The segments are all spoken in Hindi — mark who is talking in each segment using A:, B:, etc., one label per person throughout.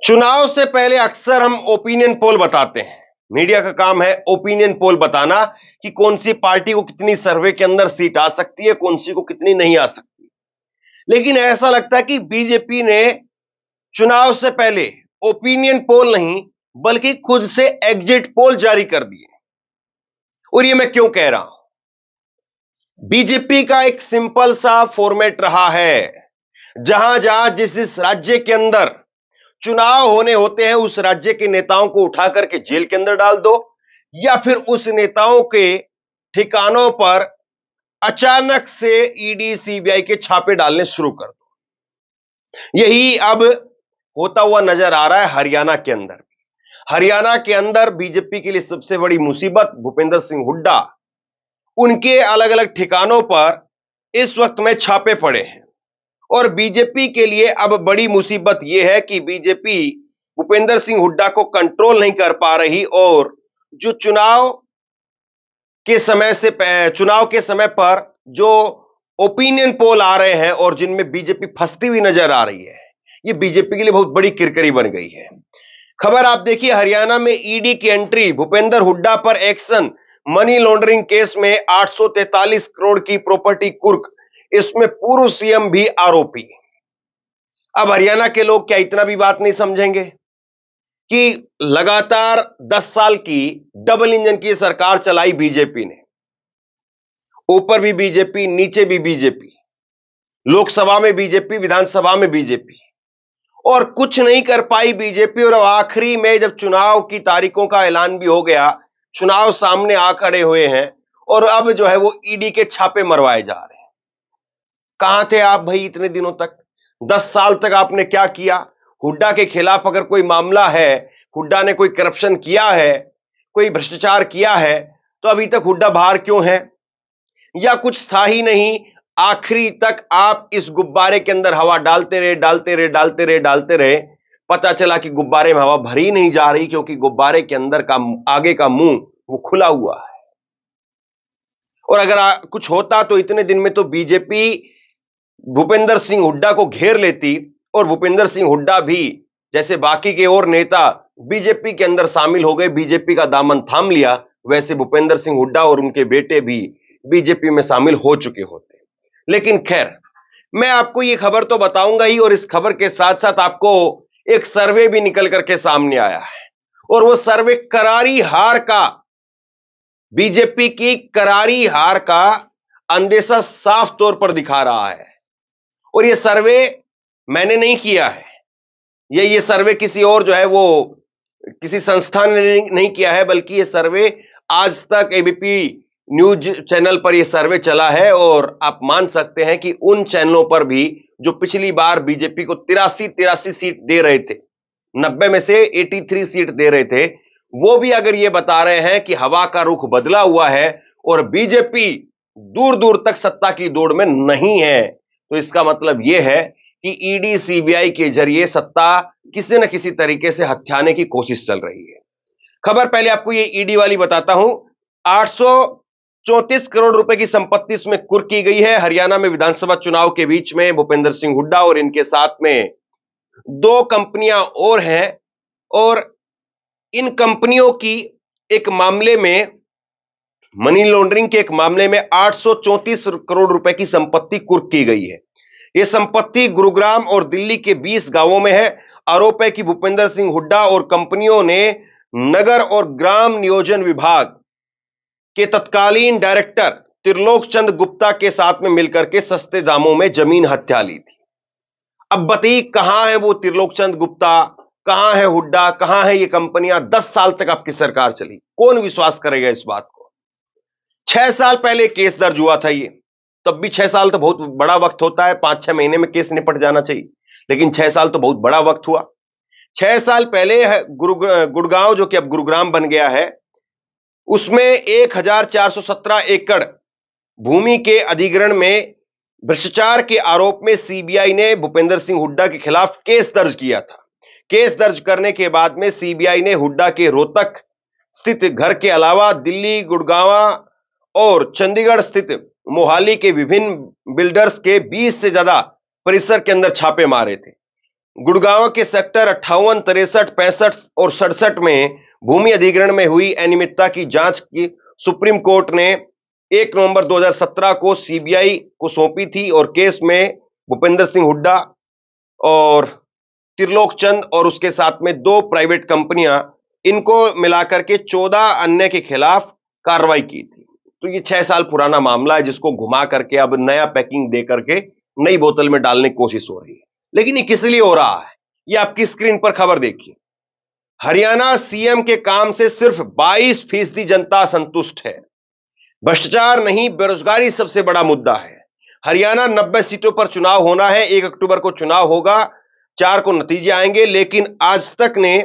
A: चुनाव से पहले अक्सर हम ओपिनियन पोल बताते हैं। मीडिया का काम है ओपिनियन पोल बताना कि कौन सी पार्टी को कितनी सर्वे के अंदर सीट आ सकती है, कौन सी को कितनी नहीं आ सकती। लेकिन ऐसा लगता है कि बीजेपी ने चुनाव से पहले ओपिनियन पोल नहीं बल्कि खुद से एग्जिट पोल जारी कर दिए। और ये मैं क्यों कह रहा हूं? बीजेपी का एक सिंपल सा फॉर्मेट रहा है, जहां जहां जिस राज्य के अंदर चुनाव होने होते हैं उस राज्य के नेताओं को उठा करके जेल के अंदर डाल दो, या फिर उस नेताओं के ठिकानों पर अचानक से ईडी सीबीआई के छापे डालने शुरू कर दो। यही अब होता हुआ नजर आ रहा है हरियाणा के अंदर। हरियाणा के अंदर बीजेपी के लिए सबसे बड़ी मुसीबत भूपेंद्र सिंह हुड्डा, उनके अलग अलग ठिकानों पर इस वक्त में छापे पड़े हैं। और बीजेपी के लिए अब बड़ी मुसीबत यह है कि बीजेपी भूपेंद्र सिंह हुड्डा को कंट्रोल नहीं कर पा रही, और जो चुनाव के समय पर जो ओपिनियन पोल आ रहे हैं और जिनमें बीजेपी फंसती हुई नजर आ रही है, ये बीजेपी के लिए बहुत बड़ी किरकिरी बन गई है। खबर आप देखिए, हरियाणा में ईडी की एंट्री, भूपेंद्र हुड्डा पर एक्शन, मनी लॉन्ड्रिंग केस में 843 करोड़ की प्रॉपर्टी कुर्क, इसमें पूर्व सीएम भी आरोपी। अब हरियाणा के लोग क्या इतना भी बात नहीं समझेंगे कि लगातार 10 साल की डबल इंजन की सरकार चलाई बीजेपी ने। ऊपर भी बीजेपी, नीचे भी बीजेपी, लोकसभा में बीजेपी, विधानसभा में बीजेपी, और कुछ नहीं कर पाई बीजेपी। और अब आखिरी में जब चुनाव की तारीखों का ऐलान भी हो गया, चुनाव सामने आ खड़े हुए हैं, और अब जो है वो ईडी के छापे मरवाए जा रहे हैं। कहां थे आप भाई इतने दिनों तक? 10 साल तक आपने क्या किया? हुड्डा के खिलाफ अगर कोई मामला है, हुड्डा ने कोई करप्शन किया है, कोई भ्रष्टाचार किया है, तो अभी तक हुड्डा बाहर क्यों है? या कुछ था ही नहीं? आखिरी तक आप इस गुब्बारे के अंदर हवा डालते रहे। पता चला कि गुब्बारे में हवा भरी नहीं जा रही, क्योंकि गुब्बारे के अंदर का आगे का मुंह वो खुला हुआ है। और अगर कुछ होता तो इतने दिन में तो बीजेपी भूपेंद्र सिंह हुड्डा को घेर लेती, और भूपेंद्र सिंह हुड्डा भी जैसे बाकी के और नेता बीजेपी के अंदर शामिल हो गए, बीजेपी का दामन थाम लिया, वैसे भूपेंद्र सिंह हुड्डा और उनके बेटे भी बीजेपी में शामिल हो चुके होते। लेकिन खैर, मैं आपको यह खबर तो बताऊंगा ही, और इस खबर के साथ साथ आपको एक सर्वे भी निकल करके सामने आया है, और वो सर्वे करारी हार का, बीजेपी की करारी हार का अंदेशा साफ तौर पर दिखा रहा है। और ये सर्वे मैंने नहीं किया है, ये सर्वे किसी और जो है वो किसी संस्थान ने नहीं किया है, बल्कि ये सर्वे आज तक एबीपी न्यूज चैनल पर यह सर्वे चला है। और आप मान सकते हैं कि उन चैनलों पर भी जो पिछली बार बीजेपी को 83 सीट दे रहे थे, 90 में से 83 सीट दे रहे थे, वो भी अगर ये बता रहे हैं कि हवा का रुख बदला हुआ है और बीजेपी दूर दूर तक सत्ता की दौड़ में नहीं है, तो इसका मतलब यह है कि ईडी सीबीआई के जरिए सत्ता किसी न किसी तरीके से हथियाने की कोशिश चल रही है। खबर पहले आपको ये ईडी वाली बताता हूं। 834 करोड़ रुपए की संपत्ति इसमें कुर्क की गई है। हरियाणा में विधानसभा चुनाव के बीच में भूपेंद्र सिंह हुड्डा और इनके साथ में 2 कंपनियां और हैं, और इन कंपनियों की एक मामले में, मनी लॉन्ड्रिंग के एक मामले में 834 करोड़ रुपए की संपत्ति कुर्क की गई है। यह संपत्ति गुरुग्राम और दिल्ली के 20 गांवों में है। आरोप है कि भूपेंद्र सिंह हुड्डा और कंपनियों ने नगर और ग्राम नियोजन विभाग के तत्कालीन डायरेक्टर त्रिलोक चंद गुप्ता के साथ में मिलकर के सस्ते दामों में जमीन हत्या ली थी। अब बताइए, कहां है वो त्रिलोक चंद गुप्ता, कहां है हुड्डा, कहां है ये कंपनियां? 10 साल तक आपकी सरकार चली, कौन विश्वास करेगा इस बात को? 6 साल पहले केस दर्ज हुआ था ये, तब भी 6 साल तो बहुत बड़ा वक्त होता है, 5-6 महीने में केस निपट जाना चाहिए, लेकिन 6 साल तो बहुत बड़ा वक्त हुआ। 6 साल पहले गुड़गांव, जो कि अब गुरुग्राम बन गया है, उसमें 1417 एकड़ भूमि के अधिग्रहण में भ्रष्टाचार के आरोप में सीबीआई ने भूपेंद्र सिंह हुड्डा के खिलाफ केस दर्ज किया था। केस दर्ज करने के बाद में सीबीआई ने हुड्डा के रोहतक स्थित घर के अलावा दिल्ली, गुड़गांव और चंडीगढ़ स्थित मोहाली के विभिन्न बिल्डर्स के 20 से ज्यादा परिसर के अंदर छापे मारे थे। गुड़गांव के सेक्टर 58, 63, 65 और 67 में भूमि अधिग्रहण में हुई अनियमितता की जांच की सुप्रीम कोर्ट ने 1 नवंबर 2017 को सीबीआई को सौंपी थी और केस में भूपेंद्र सिंह हुड्डा और त्रिलोक चंद और उसके साथ में 2 प्राइवेट कंपनियां, इनको मिलाकर के 14 अन्य के खिलाफ कार्रवाई की थी। तो ये 6 साल पुराना मामला है जिसको घुमा करके अब नया पैकिंग दे करके नई बोतल में डालने की कोशिश हो रही है। लेकिन ये किस लिए हो रहा है, ये आपकी स्क्रीन पर खबर देखिए। हरियाणा सीएम के काम से सिर्फ 22% जनता संतुष्ट है। भ्रष्टाचार नहीं, बेरोजगारी सबसे बड़ा मुद्दा है। हरियाणा 90 सीटों पर चुनाव होना है, 1 अक्टूबर को चुनाव होगा, 4 को नतीजे आएंगे। लेकिन आज तक ने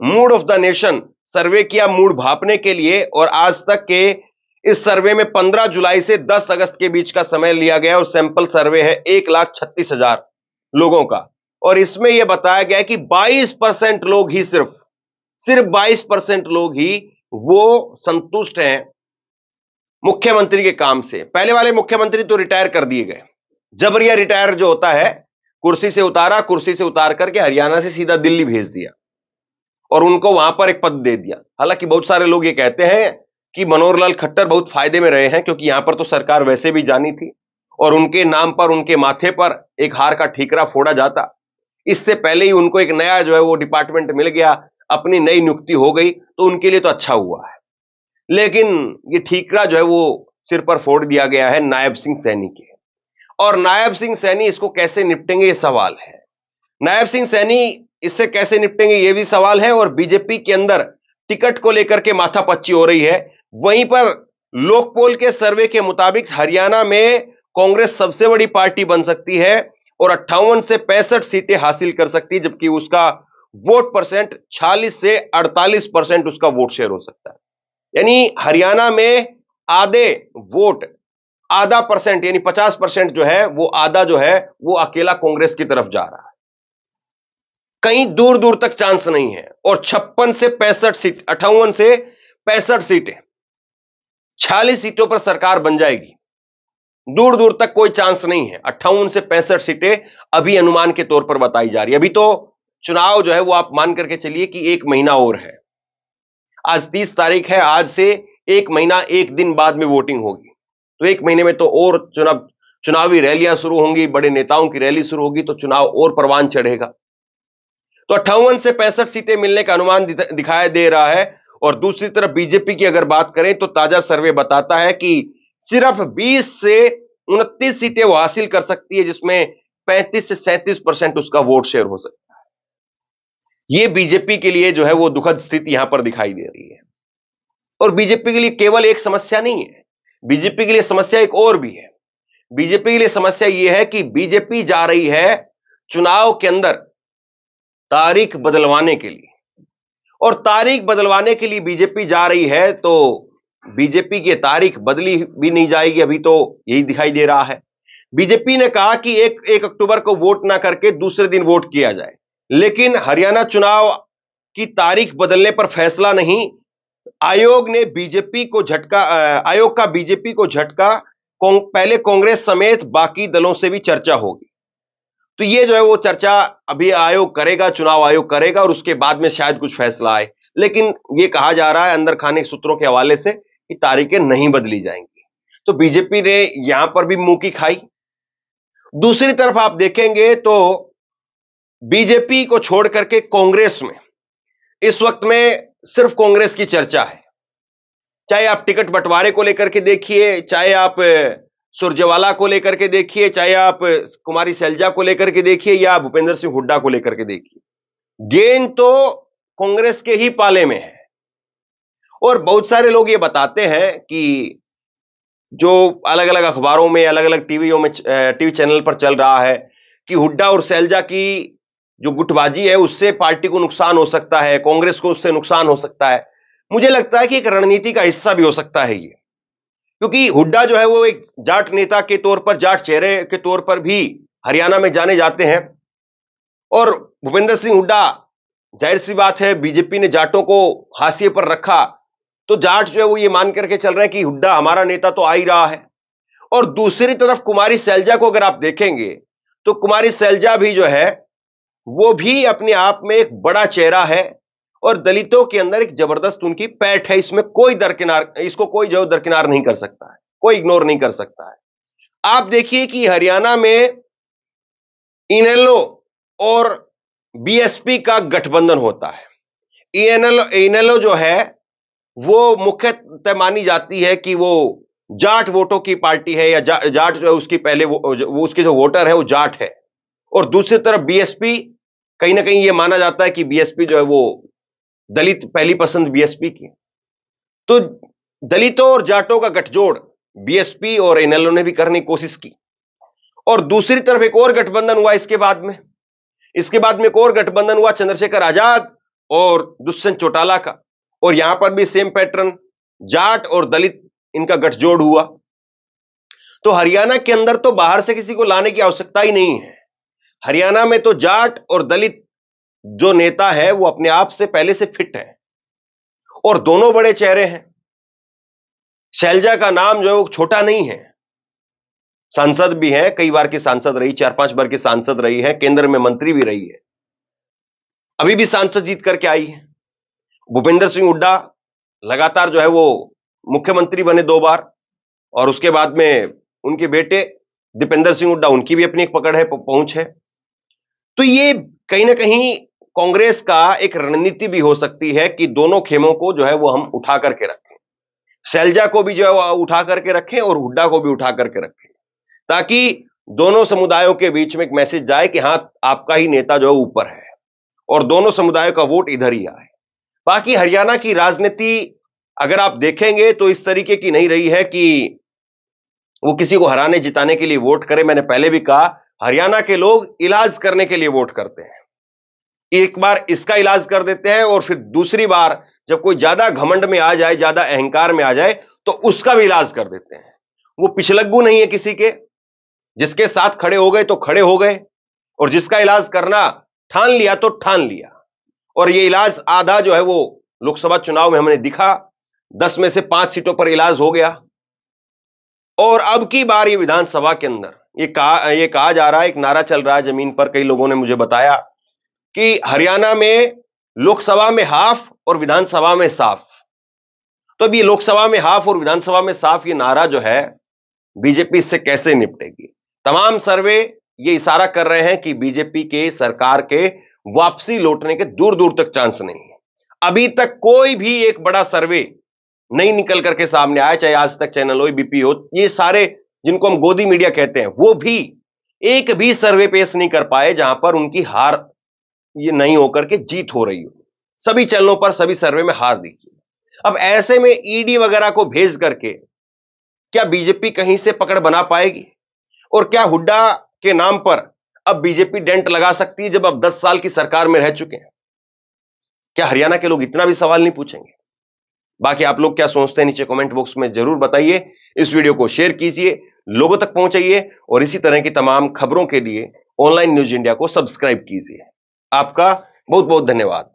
A: मूड ऑफ द नेशन सर्वे किया मूड भापने के लिए, और आज तक के इस सर्वे में 15 जुलाई से 10 अगस्त के बीच का समय लिया गया और सैंपल सर्वे है 1,36,000 लोगों का। और इसमें यह बताया गया कि 22% लोग ही सिर्फ 22% लोग ही वो संतुष्ट हैं मुख्यमंत्री के काम से। पहले वाले मुख्यमंत्री तो रिटायर कर दिए गए, जबरिया रिटायर जो होता है, कुर्सी से उतारा, कुर्सी से उतार करके हरियाणा से सीधा दिल्ली भेज दिया और उनको वहां पर एक पद दे दिया। हालांकि बहुत सारे लोग ये कहते हैं कि मनोहर लाल खट्टर बहुत फायदे में रहे हैं, क्योंकि यहां पर तो सरकार वैसे भी जानी थी और उनके नाम पर, उनके माथे पर एक हार का ठीकरा फोड़ा जाता। इससे पहले ही उनको एक नया जो है वो डिपार्टमेंट मिल गया, अपनी नई नियुक्ति हो गई, तो उनके लिए तो अच्छा हुआ है। लेकिन ये ठीकरा जो है वो सिर पर फोड़ दिया गया है नायब सिंह सैनी के, और नायब सिंह सैनी इसको कैसे निपटेंगे ये सवाल है। नायब सिंह सैनी इससे कैसे निपटेंगे ये भी सवाल है। और बीजेपी के अंदर टिकट को लेकर के माथापच्ची हो रही है। वहीं पर लोकपोल के सर्वे के मुताबिक हरियाणा में कांग्रेस सबसे बड़ी पार्टी बन सकती है और 58 से 65 सीटें हासिल कर सकती है, जबकि उसका वोट परसेंट 46 से 48% उसका वोट शेयर हो सकता है। यानी हरियाणा में आधे वोट, आधा परसेंट यानी 50% जो है वो आधा जो है वो अकेला कांग्रेस की तरफ जा रहा है। कहीं दूर दूर तक चांस नहीं है। और 56 से 65 सीट, 58 से 65 सीटें, 46 सीटों पर सरकार बन जाएगी। दूर दूर तक कोई चांस नहीं है। 58 से 65 सीटें अभी अनुमान के तौर पर बताई जा रही है। अभी तो चुनाव जो है वो आप मान करके चलिए कि 1 महीना और है। आज 30 तारीख है, आज से 1 महीना 1 दिन बाद में वोटिंग होगी, तो 1 महीने में तो और चुनावी रैलियां शुरू होंगी, बड़े नेताओं की रैली शुरू होगी, तो चुनाव और परवान चढ़ेगा। तो 58 से 65 सीटें मिलने का अनुमान दिखाई दे रहा है। और दूसरी तरफ बीजेपी की अगर बात करें तो ताजा सर्वे बताता है कि सिर्फ 20 से 29 सीटें वो हासिल कर सकती है, जिसमें 35 से 37% उसका वोट शेयर हो सकता है। यह बीजेपी के लिए जो है वो दुखद स्थिति यहां पर दिखाई दे रही है। और बीजेपी के लिए केवल एक समस्या नहीं है, बीजेपी के लिए समस्या एक और भी है। बीजेपी के लिए समस्या यह है कि बीजेपी जा रही है चुनाव के अंदर तारीख बदलवाने के लिए, और तारीख बदलवाने के लिए बीजेपी जा रही है, तो बीजेपी की तारीख बदली भी नहीं जाएगी। अभी तो यही दिखाई दे रहा है। बीजेपी ने कहा कि 1 अक्टूबर को वोट ना करके दूसरे दिन वोट किया जाए, लेकिन हरियाणा चुनाव की तारीख बदलने पर फैसला नहीं। आयोग ने बीजेपी को झटका, आयोग का बीजेपी को झटका। पहले कांग्रेस समेत बाकी दलों से भी चर्चा होगी। तो ये जो है वो चर्चा अभी आयोग करेगा, चुनाव आयोग करेगा, और उसके बाद में शायद कुछ फैसला आए। लेकिन ये कहा जा रहा है अंदर खाने सूत्रों के हवाले से कि तारीखें नहीं बदली जाएंगी। तो बीजेपी ने यहां पर भी मुंह की खाई। दूसरी तरफ आप देखेंगे तो बीजेपी को छोड़ करके कांग्रेस में इस वक्त में सिर्फ कांग्रेस की चर्चा है। चाहे आप टिकट बंटवारे को लेकर के देखिए, चाहे आप सुरजेवाला को लेकर के देखिए, चाहे आप कुमारी सैलजा को लेकर के देखिए, या भूपेंद्र सिंह हुड्डा को लेकर के देखिए, गेंद तो कांग्रेस के ही पाले में है। और बहुत सारे लोग ये बताते हैं कि जो अलग अलग अखबारों में, अलग अलग टीवी चैनल पर चल रहा है कि हुड्डा और सैलजा की जो गुटबाजी है उससे पार्टी को नुकसान हो सकता है, कांग्रेस को उससे नुकसान हो सकता है। मुझे लगता है कि एक रणनीति का हिस्सा भी हो सकता है ये, क्योंकि हुड्डा जो है वो एक जाट नेता के तौर पर, जाट चेहरे के तौर पर भी हरियाणा में जाने जाते हैं। और भूपेंद्र सिंह हुड्डा, जाहिर सी बात है बीजेपी ने जाटों को हाशिए पर रखा, तो जाट जो है वो ये मान करके चल रहे हैं कि हुड्डा हमारा नेता तो आ ही रहा है। और दूसरी तरफ कुमारी सैलजा को अगर आप देखेंगे तो कुमारी सैलजा भी जो है वो भी अपने आप में एक बड़ा चेहरा है और दलितों के अंदर एक जबरदस्त उनकी पैठ है। इसमें कोई दरकिनार, इसको कोई जो दरकिनार नहीं कर सकता है, कोई इग्नोर नहीं कर सकता है। आप देखिए कि हरियाणा में इनेलो और बीएसपी का गठबंधन होता है। इनेलो जो है वो मुख्यतः मानी जाती है कि वो जाट वोटों की पार्टी है, या जाट जो है उसकी पहले वो उसके जो वोटर है वो जाट है। और दूसरी तरफ बीएसपी, कहीं ना कहीं ये माना जाता है कि बीएसपी जो है वो दलित पहली पसंद बीएसपी की। तो दलितों और जाटों का गठजोड़ बीएसपी और इनेलो ने भी करने की कोशिश की। और दूसरी तरफ एक और गठबंधन हुआ इसके बाद में एक और गठबंधन हुआ चंद्रशेखर आजाद और दुष्यंत चौटाला का। और यहां पर भी सेम पैटर्न, जाट और दलित इनका गठजोड़ हुआ। तो हरियाणा के अंदर तो बाहर से किसी को लाने की आवश्यकता ही नहीं है। हरियाणा में तो जाट और दलित जो नेता है वो अपने आप से पहले से फिट है और दोनों बड़े चेहरे हैं। शैलजा का नाम जो है वो छोटा नहीं है, सांसद भी है, कई बार की सांसद रही, 4-5 बार की सांसद रही है, केंद्र में मंत्री भी रही है, अभी भी सांसद जीत करके आई है। भूपेंद्र सिंह हुड्डा लगातार जो है वो मुख्यमंत्री बने 2 बार, और उसके बाद में उनके बेटे दीपेंद्र सिंह हुड्डा, उनकी भी अपनी एक पकड़ है, पहुंच है। तो ये कहीं ना कहीं कांग्रेस का एक रणनीति भी हो सकती है कि दोनों खेमों को जो है वो हम उठा करके रखें, शैलजा को भी जो है वो उठा करके रखें और हुड्डा को भी उठा करके रखें, ताकि दोनों समुदायों के बीच में एक मैसेज जाए कि हां, आपका ही नेता जो है ऊपर है और दोनों समुदायों का वोट इधर ही आए। बाकी हरियाणा की राजनीति अगर आप देखेंगे तो इस तरीके की नहीं रही है कि वो किसी को हराने जिताने के लिए वोट करे। मैंने पहले भी कहा, हरियाणा के लोग इलाज करने के लिए वोट करते हैं। एक बार इसका इलाज कर देते हैं और फिर दूसरी बार जब कोई ज्यादा घमंड में आ जाए, ज्यादा अहंकार में आ जाए, तो उसका भी इलाज कर देते हैं। वो पिछलग्गू नहीं है किसी के, जिसके साथ खड़े हो गए तो खड़े हो गए, और जिसका इलाज करना ठान लिया तो ठान लिया। और ये इलाज आधा जो है वो लोकसभा चुनाव में हमने दिखा, 10 में से 5 सीटों पर इलाज हो गया। और अब की बार ये विधानसभा के अंदर ये कहा जा रहा है, एक नारा चल रहा है जमीन पर, कई लोगों ने मुझे बताया कि हरियाणा में लोकसभा में हाफ और विधानसभा में साफ। तो अब ये लोकसभा में हाफ और विधानसभा में साफ, ये नारा जो है बीजेपी इससे कैसे निपटेगी? तमाम सर्वे ये इशारा कर रहे हैं कि बीजेपी के सरकार के वापसी लौटने के दूर दूर तक चांस नहीं है। अभी तक कोई भी एक बड़ा सर्वे नहीं निकल करके सामने आया, चाहे आज तक चैनल हो, बीपी हो, ये सारे जिनको हम गोदी मीडिया कहते हैं, वो भी एक भी सर्वे पेश नहीं कर पाए जहां पर उनकी हार ये नहीं होकर के जीत हो रही हो। सभी चैनलों पर, सभी सर्वे में हार दिखी। अब ऐसे में ईडी वगैरह को भेज करके क्या बीजेपी कहीं से पकड़ बना पाएगी? और क्या हुड्डा के नाम पर अब बीजेपी डेंट लगा सकती है जब अब 10 साल की सरकार में रह चुके हैं? क्या हरियाणा के लोग इतना भी सवाल नहीं पूछेंगे? बाकी आप लोग क्या सोचते हैं नीचे कमेंट बॉक्स में जरूर बताइए। इस वीडियो को शेयर कीजिए, लोगों तक पहुंचाइए, और इसी तरह की तमाम खबरों के लिए ऑनलाइन न्यूज इंडिया को सब्सक्राइब कीजिए। आपका बहुत बहुत धन्यवाद।